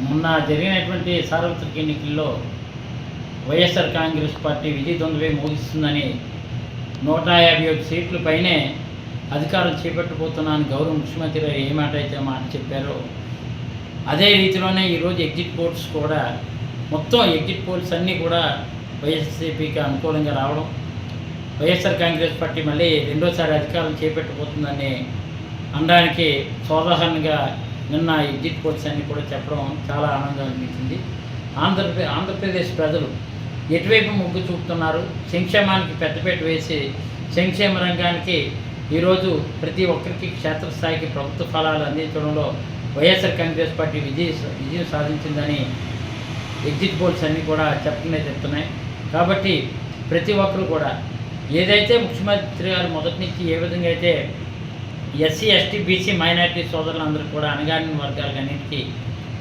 మొన్న జరిగినటువంటి సార్వత్రిక ఎన్నికల్లో వైఎస్ఆర్ కాంగ్రెస్ పార్టీ విజయదుందుభై మోగిస్తుందని 151 సీట్ల పైనే అధికారం చేపట్టబోతున్నాను గౌరవ ముఖ్యమంత్రి ఏ మాట అయితే మాట చెప్పారో అదే రీతిలోనే ఈరోజు ఎగ్జిట్ పోల్స్ కూడా మొత్తం ఎగ్జిట్ పోల్స్ అన్నీ కూడా వైఎస్ఆర్సీపీకి అనుకూలంగా రావడం, వైఎస్ఆర్ కాంగ్రెస్ పార్టీ మళ్ళీ రెండోసారి అధికారం చేపట్టబోతుందని అనడానికి సోదాహరణగా నిన్న ఎగ్జిట్ పోల్స్ అన్నీ కూడా చెప్పడం చాలా ఆనందం అనిపించింది. ఆంధ్రప్రదేశ్ ప్రజలు ఎటువైపు మొగ్గు చూపుతున్నారు, సంక్షేమానికి పెద్దపీట వేసి సంక్షేమ రంగానికి ఈరోజు ప్రతి ఒక్కరికి క్షేత్రస్థాయికి ప్రభుత్వ ఫలాలు అందించడంలో వైఎస్ఆర్ కాంగ్రెస్ పార్టీ విజయం సాధించిందని ఎగ్జిట్ పోల్స్ అన్నీ కూడా చెప్తున్నాయి. కాబట్టి ప్రతి ఒక్కరు కూడా ఏదైతే ముఖ్యమంత్రి గారు మొదటి నుంచి ఏ విధంగా అయితే ఎస్సీ ఎస్టీ బీసీ మైనారిటీ సోదరులందరూ కూడా అణగారిన వర్గాలన్నింటికీ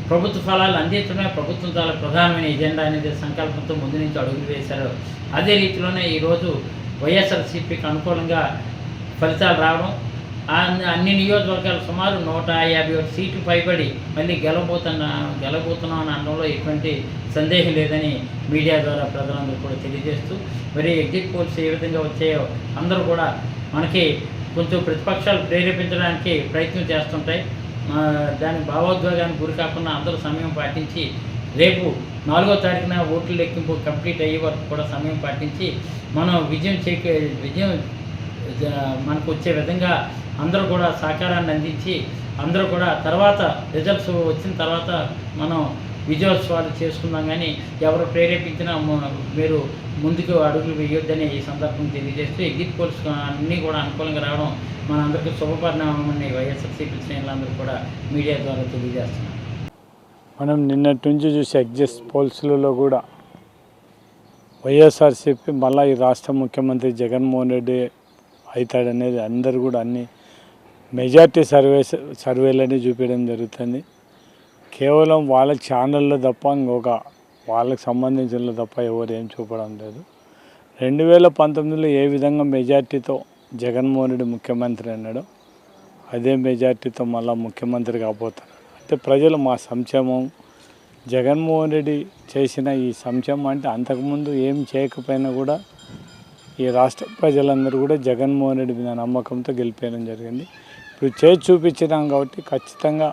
ప్రభుత్వ ఫలాలు అందించడమే ప్రభుత్వం చాలా ప్రధానమైన ఎజెండా అనేది సంకల్పంతో ముందు నుంచి అడుగులు వేశారు. అదే రీతిలోనే ఈరోజు వైఎస్ఆర్సీపీకి అనుకూలంగా ఫలితాలు రావడం, అన్ని నియోజకవర్గాలు సుమారు 151 సీట్లు పైబడి మళ్ళీ గెలబోతున్నాం అని అనడంలో ఎటువంటి సందేహం లేదని మీడియా ద్వారా ప్రజలందరూ కూడా తెలియజేస్తూ, మరి ఎగ్జిట్ పోల్స్ ఏ విధంగా వచ్చాయో అందరూ కూడా మనకి కొంచెం ప్రతిపక్షాలు ప్రేరేపించడానికి ప్రయత్నం చేస్తుంటాయి. దాని భావోద్వేగానికి గురి కాకుండా అందరూ సమయం పాటించి రేపు 4వ తారీఖున ఓట్ల లెక్కింపు కంప్లీట్ అయ్యే వరకు కూడా సమయం పాటించి మనం విజయం మనకు వచ్చే విధంగా అందరూ కూడా సహకారాన్ని అందించి అందరూ కూడా తర్వాత రిజల్ట్స్ వచ్చిన తర్వాత మనం విజయోత్సవాలు చేసుకుందాం. కానీ ఎవరు ప్రేరేపించినా మీరు ముందుకు అడుగులు వేయొద్దని ఈ సందర్భం తెలియజేస్తూ ఎగ్జిట్ పోల్స్ అన్నీ కూడా అనుకూలంగా రావడం మనందరికీ శుభపరిణామని వైఎస్ఆర్సీపీ శ్రేణులందరూ కూడా మీడియా ద్వారా తెలియజేస్తున్నారు. మనం నిన్నటి నుంచి చూసే ఎగ్జిట్ పోల్స్లలో కూడా వైఎస్ఆర్సీపీ మళ్ళీ ఈ రాష్ట్ర ముఖ్యమంత్రి జగన్మోహన్ రెడ్డి అవుతాడనేది అందరూ కూడా అన్ని మెజార్టీ సర్వేలని చూపించడం జరుగుతుంది. కేవలం వాళ్ళ ఛానల్లో తప్ప ఇంకొక వాళ్ళకి సంబంధించిన తప్ప ఎవరు ఏం చూపడం లేదు. 2019లో ఏ విధంగా మెజార్టీతో జగన్మోహన్ రెడ్డి ముఖ్యమంత్రి అన్నాడో అదే మెజార్టీతో మళ్ళీ ముఖ్యమంత్రి కాబోతున్నాడు. అంటే ప్రజలు మా సంక్షేమం జగన్మోహన్ రెడ్డి చేసిన ఈ సంక్షేమం అంటే అంతకుముందు ఏం చేయకపోయినా కూడా ఈ రాష్ట్ర ప్రజలందరూ కూడా జగన్మోహన్ రెడ్డి మీద నమ్మకంతో గెలిపేయడం జరిగింది. ఇప్పుడు చేసి చూపించినాం కాబట్టి ఖచ్చితంగా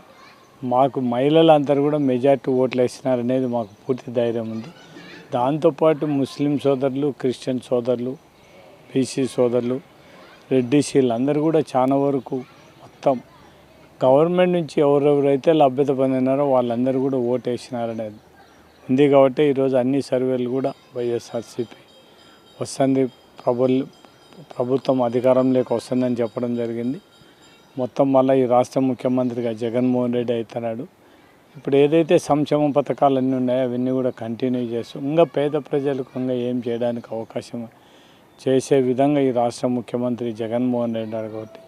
మాకు మహిళలందరూ కూడా మెజార్టీ ఓట్లు వేసినారనేది మాకు పూర్తి ధైర్యం ఉంది. దాంతోపాటు ముస్లిం సోదరులు, క్రిస్టియన్ సోదరులు, బీసీ సోదరులు, రెడ్డిసీలు అందరూ కూడా చాలా వరకు మొత్తం గవర్నమెంట్ నుంచి ఎవరెవరైతే లభ్యత పొందినారో వాళ్ళందరూ కూడా ఓటు వేసినారనేది ఉంది. కాబట్టి ఈరోజు అన్ని సర్వేలు కూడా వైఎస్ఆర్సీపీ వస్తుంది, ప్రభుత్వం అధికారంలోకి వస్తుందని చెప్పడం జరిగింది. మొత్తం మళ్ళీ ఈ రాష్ట్ర ముఖ్యమంత్రిగా జగన్మోహన్ రెడ్డి అవుతున్నాడు. ఇప్పుడు ఏదైతే సంక్షేమ పథకాలు అన్నీ ఉన్నాయో అవన్నీ కూడా కంటిన్యూ చేస్తూ ఇంకా పేద ప్రజలకు ఇంకా ఏం చేయడానికి అవకాశం చేసే విధంగా ఈ రాష్ట్ర ముఖ్యమంత్రి జగన్మోహన్ రెడ్డి కాబట్టి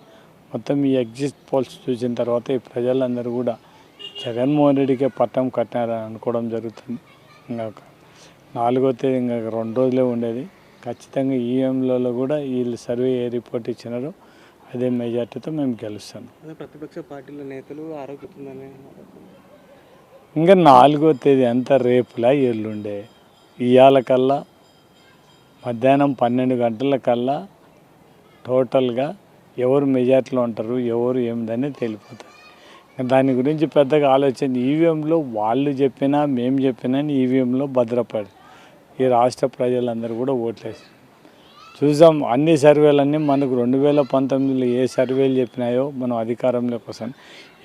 మొత్తం ఈ ఎగ్జిట్ పోల్స్ చూసిన తర్వాత ఈ ప్రజలందరూ కూడా జగన్మోహన్ రెడ్డికే పట్టం కట్టినారని అనుకోవడం జరుగుతుంది. ఇంకా 4వ తేదీ ఇంకా 2 రోజులే ఉండేది. ఖచ్చితంగా ఈఎంలలో కూడా వీళ్ళు సర్వే ఏ రిపోర్ట్ ఇచ్చినారో అదే మెజార్టీతో మేము గెలుస్తాం. ప్రతిపక్ష పార్టీల నేతలు ఆరోగ్యతుందని ఇంకా 4వ తేదీ అంతా రేపులా ఎల్లుండే ఇవాళ కల్లా మధ్యాహ్నం 12 గంటల కల్లా టోటల్గా ఎవరు మెజార్టీలో ఉంటారు, ఎవరు ఏమిదని తెలిపోతుంది. దాని గురించి పెద్దగా ఆలోచన ఈవీఎంలో వాళ్ళు చెప్పినా మేము చెప్పినా ఈవీఎంలో భద్రపడి ఈ రాష్ట్ర ప్రజలందరూ కూడా ఓట్లేసి చూసాం. అన్ని సర్వేలన్నీ మనకు 2019లో ఏ సర్వేలు చెప్పినాయో మనం అధికారంలోకి వస్తాం.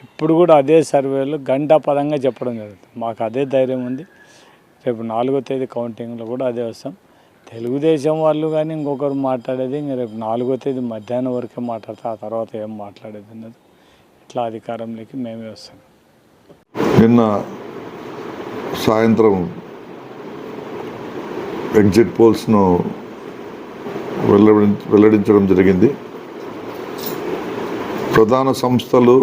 ఇప్పుడు కూడా అదే సర్వేలు గంటాపదంగా చెప్పడం జరుగుతుంది. మాకు అదే ధైర్యం ఉంది. రేపు 4వ తేదీ కౌంటింగ్లో కూడా అదే వస్తాం. తెలుగుదేశం వాళ్ళు కానీ ఇంకొకరు మాట్లాడేది ఇంకా రేపు 4వ తేదీ మధ్యాహ్నం వరకే మాట్లాడతాం. ఆ తర్వాత ఏం మాట్లాడేది అన్నది ఇట్లా అధికారంలోకి మేమే వస్తాం. నిన్న సాయంత్రం ఎగ్జిట్ పోల్స్ను వెల్లడించడం జరిగింది. ప్రధాన సంస్థలు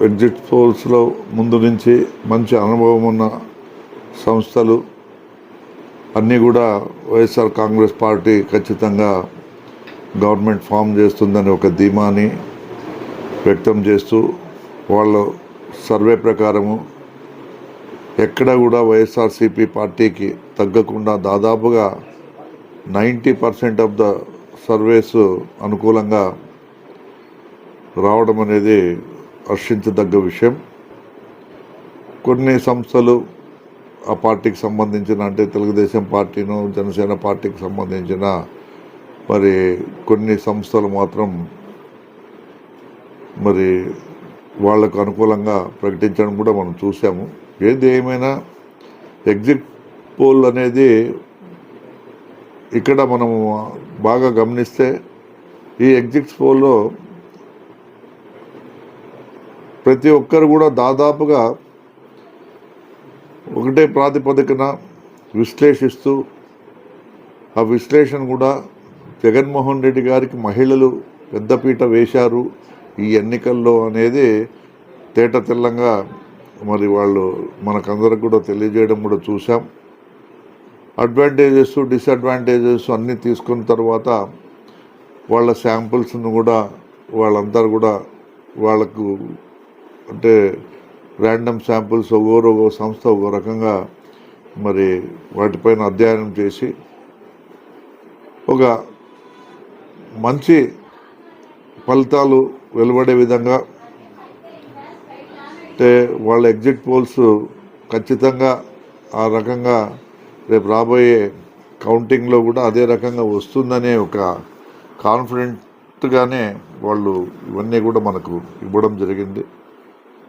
ఎగ్జిట్ పోల్స్లో ముందు నుంచి మంచి అనుభవం ఉన్న సంస్థలు అన్నీ కూడా వైఎస్ఆర్ కాంగ్రెస్ పార్టీ ఖచ్చితంగా గవర్నమెంట్ ఫామ్ చేస్తుందని ఒక ధీమాని వ్యక్తం చేస్తూ వాళ్ళ సర్వే ప్రకారము ఎక్కడ కూడా వైఎస్ఆర్సీపీ పార్టీకి తగ్గకుండా దాదాపుగా 90% ఆఫ్ ద సర్వేస్ అనుకూలంగా రావడం అనేది హర్షించదగ్గ విషయం. కొన్ని సంస్థలు ఆ పార్టీకి సంబంధించిన, అంటే తెలుగుదేశం పార్టీను జనసేన పార్టీకి సంబంధించిన మరి కొన్ని సంస్థలు మాత్రం మరి వాళ్లకు అనుకూలంగా ప్రకటించడం కూడా మనం చూసాము. ఏది ఏమైనా ఎగ్జిట్ పోల్ అనేది ఇక్కడ మనము బాగా గమనిస్తే ఈ ఎగ్జిట్ పోల్లో ప్రతి ఒక్కరు కూడా దాదాపుగా ఒకటే ప్రాతిపదికన విశ్లేషిస్తూ, ఆ విశ్లేషణ కూడా జగన్మోహన్ రెడ్డి గారికి మహిళలు పెద్దపీట వేశారు ఈ ఎన్నికల్లో అనేది తేటతెల్లంగా మరి వాళ్ళు మనకందరికి కూడా తెలియజేయడం కూడా చూసాం. అడ్వాంటేజెస్ డిసడ్వాంటేజెస్ అన్నీ తీసుకున్న తర్వాత వాళ్ళ శాంపుల్స్ను కూడా వాళ్ళందరూ కూడా వాళ్ళకు అంటే ర్యాండమ్ శాంపుల్స్ ఒక్కో సంస్థ ఒక్కో రకంగా మరి వాటిపైన అధ్యయనం చేసి ఒక మంచి ఫలితాలు వెలువడే విధంగా, అంటే వాళ్ళ ఎగ్జిట్ పోల్స్ ఖచ్చితంగా ఆ రకంగా రేపు రాబోయే కౌంటింగ్లో కూడా అదే రకంగా వస్తుందనే ఒక కాన్ఫిడెంట్గానే వాళ్ళు ఇవన్నీ కూడా మనకు ఇవ్వడం జరిగింది.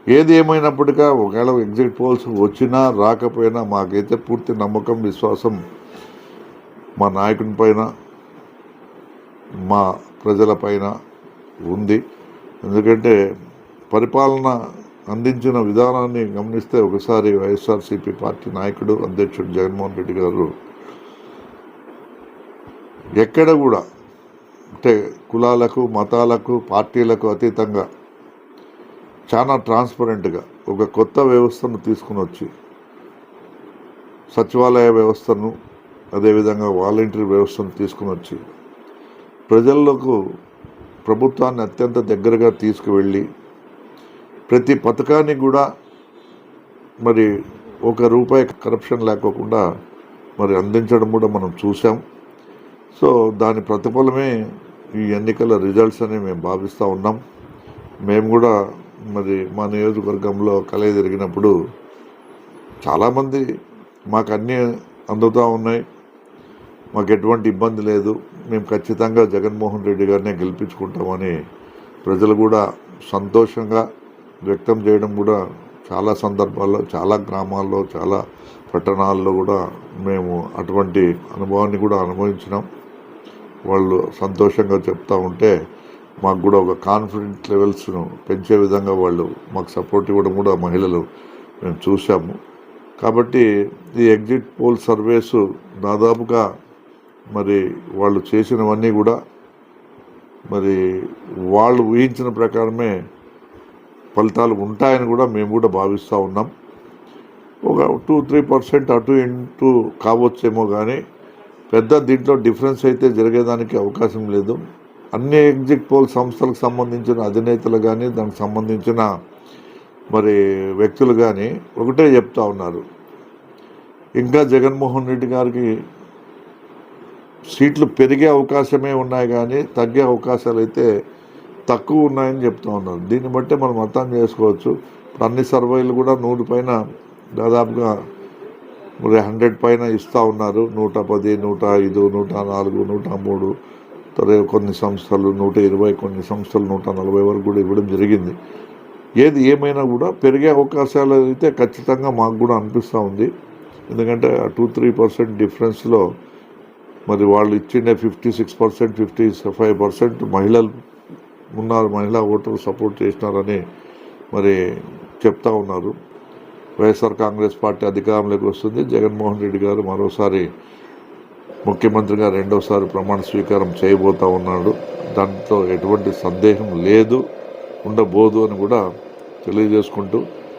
ఏది ఏమైనప్పటికీ ఒకవేళ ఎగ్జిట్ పోల్స్ వచ్చినా రాకపోయినా మాకైతే పూర్తి నమ్మకం, విశ్వాసం మా నాయకుని పైన, మా ప్రజలపైన ఉంది. ఎందుకంటే పరిపాలన అందించిన విధానాన్ని గమనిస్తే ఒకసారి వైఎస్ఆర్సీపీ పార్టీ నాయకుడు అధ్యక్షుడు జగన్మోహన్ రెడ్డి గారు ఎక్కడ కూడా అంటే కులాలకు, మతాలకు, పార్టీలకు అతీతంగా చాలా ట్రాన్స్పరెంట్గా ఒక కొత్త వ్యవస్థను తీసుకుని వచ్చి సచివాలయ వ్యవస్థను, అదేవిధంగా వాలంటీర్ వ్యవస్థను తీసుకుని వచ్చి ప్రజలకు ప్రభుత్వాన్ని అత్యంత దగ్గరగా తీసుకువెళ్ళి ప్రతి పథకాన్ని కూడా మరి ₹1 కరప్షన్ లేకోకుండా మరి అందించడం కూడా మనం చూసాం. సో దాని ప్రతిఫలమే ఈ ఎన్నికల రిజల్ట్స్ అని మేము భావిస్తూ ఉన్నాం. మేము కూడా మరి మా నియోజకవర్గంలో కలయి తిరిగినప్పుడు చాలామంది మాకు అన్నీ అందుతూ ఉన్నాయి, మాకు ఎటువంటి ఇబ్బంది లేదు, మేము ఖచ్చితంగా జగన్మోహన్ రెడ్డి గారినే గెలిపించుకుంటామని ప్రజలు కూడా సంతోషంగా వ్యక్తం చేయడం కూడా చాలా సందర్భాల్లో, చాలా గ్రామాల్లో, చాలా పట్టణాల్లో కూడా మేము అటువంటి అనుభవాన్ని కూడా అనుభవించినాం. వాళ్ళు సంతోషంగా చెప్తూ ఉంటే మాకు కూడా ఒక కాన్ఫిడెంట్ లెవెల్స్ను పెంచే విధంగా వాళ్ళు మాకు సపోర్ట్ ఇవ్వడం కూడా మహిళలు మేము చూసాము. కాబట్టి ఈ ఎగ్జిట్ పోల్ సర్వేస్ దాదాపుగా మరి వాళ్ళు చేసినవన్నీ కూడా మరి వాళ్ళు ఊహించిన ప్రకారమే ఫలితాలు ఉంటాయని కూడా మేము కూడా భావిస్తూ ఉన్నాం. ఒక 2-3% అటు ఇటు కావచ్చేమో కానీ పెద్ద దీంట్లో డిఫరెన్స్ అయితే జరిగేదానికి అవకాశం లేదు. అన్ని ఎగ్జిట్ పోల్ సంస్థలకు సంబంధించిన అధినేతలు కానీ, దానికి సంబంధించిన మరి వ్యక్తులు కానీ ఒకటే చెప్తా ఉన్నారు, ఇంకా జగన్మోహన్ రెడ్డి గారికి సీట్లు పెరిగే అవకాశమే ఉన్నాయి కానీ తగ్గే అవకాశాలు అయితే తక్కువ ఉన్నాయని చెప్తూ ఉన్నారు. దీన్ని బట్టి మనం అర్థం చేసుకోవచ్చు. ఇప్పుడు అన్ని సర్వేలు కూడా 100 పైన దాదాపుగా మరి 100 పైన ఇస్తూ ఉన్నారు. 110, 105, 104, 103, కొన్ని సంస్థలు 120, కొన్ని సంస్థలు 140 వరకు కూడా ఇవ్వడం జరిగింది. ఏది ఏమైనా కూడా పెరిగే అవకాశాలు అయితే ఖచ్చితంగా మాకు కూడా అనిపిస్తూ ఉంది. ఎందుకంటే 2-3% డిఫరెన్స్లో మరి వాళ్ళు ఇచ్చిండే 56%, 55% మహిళలు ఉన్నారు, మహిళా ఓటర్లు సపోర్ట్ చేసినారని మరి చెప్తా ఉన్నారు. వైఎస్ఆర్ కాంగ్రెస్ పార్టీ అధికారంలోకి వస్తుంది. జగన్మోహన్ రెడ్డి గారు మరోసారి ముఖ్యమంత్రిగా రెండోసారి ప్రమాణ స్వీకారం చేయబోతూ ఉన్నాడు. దాంట్లో ఎటువంటి సందేహం లేదు, ఉండబోదు అని కూడా తెలియజేసుకుంటూ